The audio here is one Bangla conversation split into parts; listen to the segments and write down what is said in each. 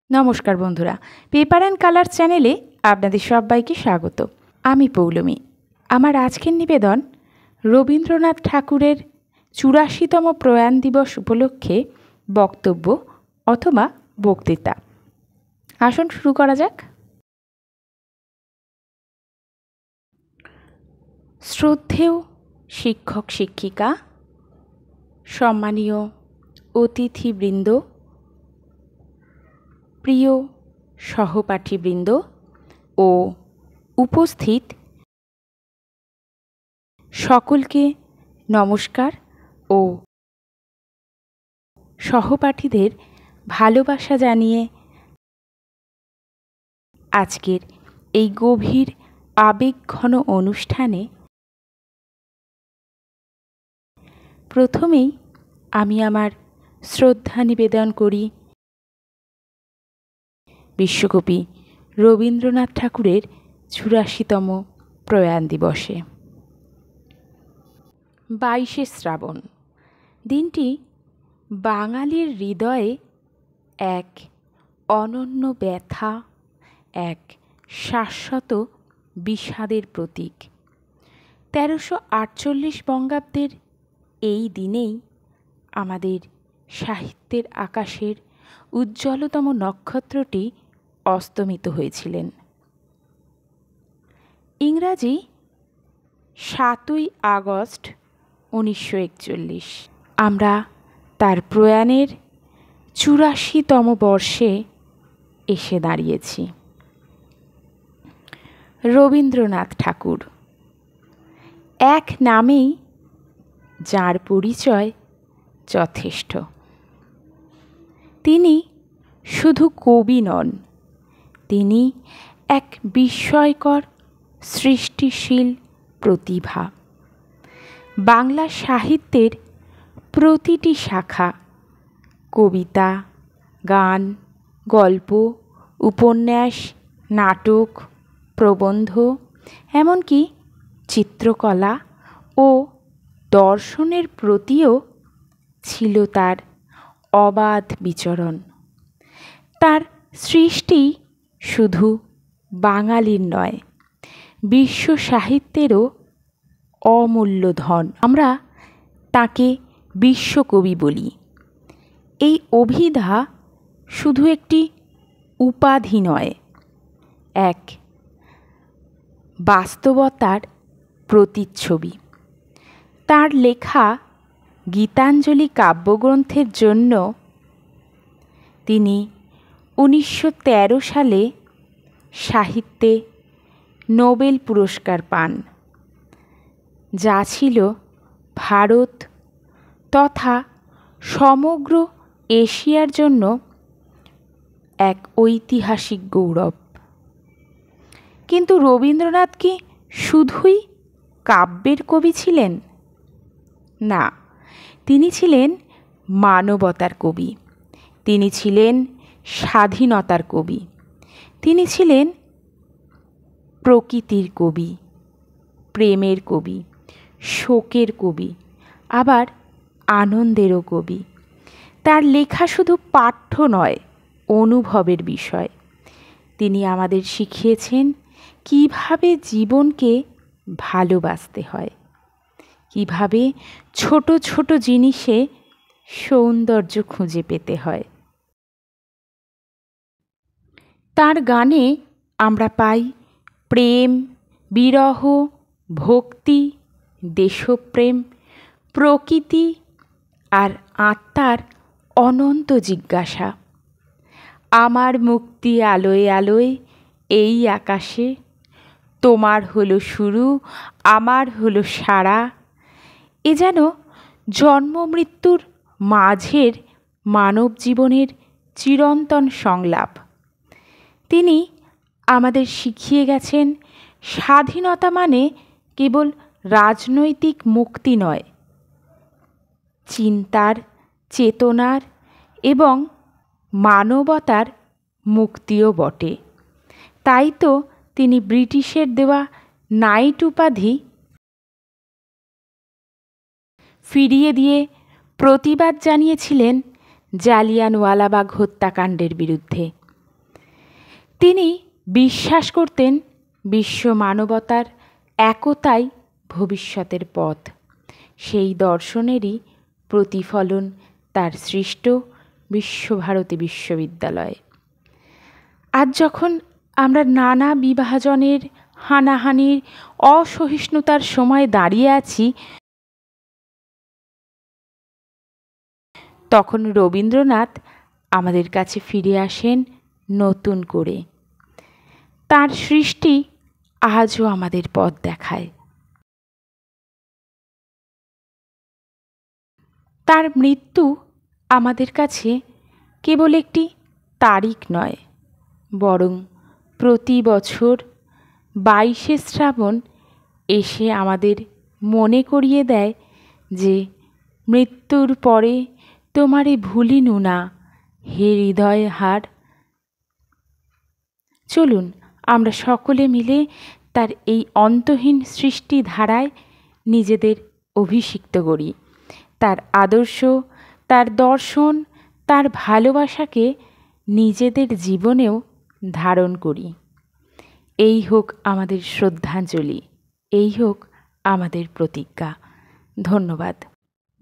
নমস্কার বন্ধুরা, পেপার অ্যান্ড কালার চ্যানেলে আপনাদের সবাইকে স্বাগত। আমি পৌলমী। আমার আজকের নিবেদন রবীন্দ্রনাথ ঠাকুরের ৮৪তম প্রয়াণ দিবস উপলক্ষে বক্তব্য অথবা বক্তৃতা। আসুন শুরু করা যাক। শ্রদ্ধেয় শিক্ষক শিক্ষিকা, সম্মানীয় অতিথিবৃন্দ, প্রিয় সহপাঠীবৃন্দ ও উপস্থিত সকলকে নমস্কার ও সহপাঠীদের ভালোবাসা জানিয়ে আজকের এই গভীর আবেগঘন অনুষ্ঠানে প্রথমেই আমি আমার শ্রদ্ধা নিবেদন করি বিশ্বকবি রবীন্দ্রনাথ ঠাকুরের ৮৪তম প্রয়াণ দিবসে। ২২শে শ্রাবণ দিনটি বাঙালির হৃদয়ে এক অনন্য ব্যথা, এক শাশ্বত বিষাদের প্রতীক। ১৩৪৮ বঙ্গাব্দের এই দিনেই আমাদের সাহিত্যের আকাশের উজ্জ্বলতম নক্ষত্রটি অস্তমিত হয়েছিলেন। ইংরাজি ৭ই আগস্ট ১৯৪১। আমরা তার প্রয়াণের ৮৪তম বর্ষে এসে দাঁড়িয়েছি। রবীন্দ্রনাথ ঠাকুর এক নামেই যার পরিচয় যথেষ্ট। তিনি শুধু কবি নন, তিনি এক বিস্ময়কর সৃষ্টিশীল প্রতিভা। বাংলা সাহিত্যের প্রতিটি শাখা, কবিতা, গান, গল্প, উপন্যাস, নাটক, প্রবন্ধ, এমনকি চিত্রকলা ও দর্শনের প্রতিও ছিল তার অবাধ বিচরণ। তার সৃষ্টি শুধু বাঙালির নয়, বিশ্ব সাহিত্যেরও অমূল্য ধন। আমরা তাকে বিশ্বকবি বলি। এই অভিধা শুধু একটি উপাধি নয়, এক বাস্তবতার প্রতিচ্ছবি। তার লেখা গীতাঞ্জলি কাব্যগ্রন্থের জন্য তিনি ১৯১৩ সালে সাহিত্যে নোবেল পুরস্কার পান, যা ছিল ভারত তথা সমগ্র এশিয়ার জন্য এক ঐতিহাসিক গৌরব। কিন্তু রবীন্দ্রনাথ কি শুধুই কাব্যের কবি ছিলেন? না, তিনি ছিলেন মানবতার কবি, তিনি ছিলেন স্বাধীনতার কবি, তিনি ছিলেন প্রকৃতির কবি, প্রেমের কবি, শোকের কবি, আবার আনন্দেরও কবি। তার লেখা শুধু পাঠ্য নয়, অনুভবের বিষয়। তিনি আমাদের শিখিয়েছেন কিভাবে জীবনকে ভালোবাসতে হয়, কিভাবে ছোট ছোট জিনিসে সৌন্দর্য খুঁজে পেতে হয়। তার গানে আমরা পাই প্রেম, বিরহ, ভক্তি, দেশপ্রেম, প্রকৃতি আর আত্মার অনন্ত জিজ্ঞাসা। আমার মুক্তি আলোয় আলোয় এই আকাশে, তোমার হলো শুরু, আমার হলো সারা। এ যেন জন্ম মৃত্যুর মাঝের মানব জীবনের চিরন্তন সংলাপ। তিনি আমাদের শিখিয়ে গেছেন স্বাধীনতা মানে কেবল রাজনৈতিক মুক্তি নয়, চিন্তার, চেতনার এবং মানবতার মুক্তিও বটে। তাই তো তিনি ব্রিটিশের দেওয়া নাইট উপাধি ফিরিয়ে দিয়ে প্রতিবাদ জানিয়েছিলেন জালিয়ানওয়ালাবাগ হত্যাকাণ্ডের বিরুদ্ধে। তিনি বিশ্বাস করতেন বিশ্ব মানবতার একতাই ভবিষ্যতের পথ। সেই দর্শনেরই প্রতিফলন তার সৃষ্ট বিশ্বভারতী বিশ্ববিদ্যালয়। আজ যখন আমরা নানা বিভাজনের, হানাহানির, অসহিষ্ণুতার সময় দাঁড়িয়ে আছি, তখন রবীন্দ্রনাথ আমাদের কাছে ফিরে আসেন নতুন করে। তার সৃষ্টি আজও আমাদের পথ দেখায়। তার মৃত্যু আমাদের কাছে কেবল একটি তারিখ নয়, বরং প্রতি বছর 22শে শ্রাবণ এসে আমাদের মনে করিয়ে দেয় যে মৃত্যুর পরে তোমারে ভুলিনু না হে হৃদয় হার। চলুন আমরা সকলে মিলে তার এই অন্তহীন সৃষ্টি ধারায় নিজেদের অভিষিক্ত করি। তার আদর্শ, তার দর্শন, তার ভালোবাসাকে নিজেদের জীবনেও ধারণ করি। এই হোক আমাদের শ্রদ্ধাঞ্জলি, এই হোক আমাদের প্রতিজ্ঞা। ধন্যবাদ।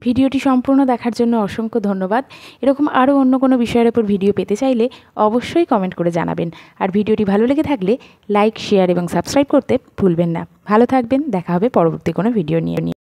ভিডিওটি সম্পূর্ণ দেখার জন্য অসংখ্য ধন্যবাদ। এরকম আরও অন্য কোনো বিষয়ের ওপর ভিডিও পেতে চাইলে অবশ্যই কমেন্ট করে জানাবেন। আর ভিডিওটি ভালো লেগে থাকলে লাইক, শেয়ার এবং সাবস্ক্রাইব করতে ভুলবেন না। ভালো থাকবেন, দেখা হবে পরবর্তী কোনো ভিডিও নিয়ে।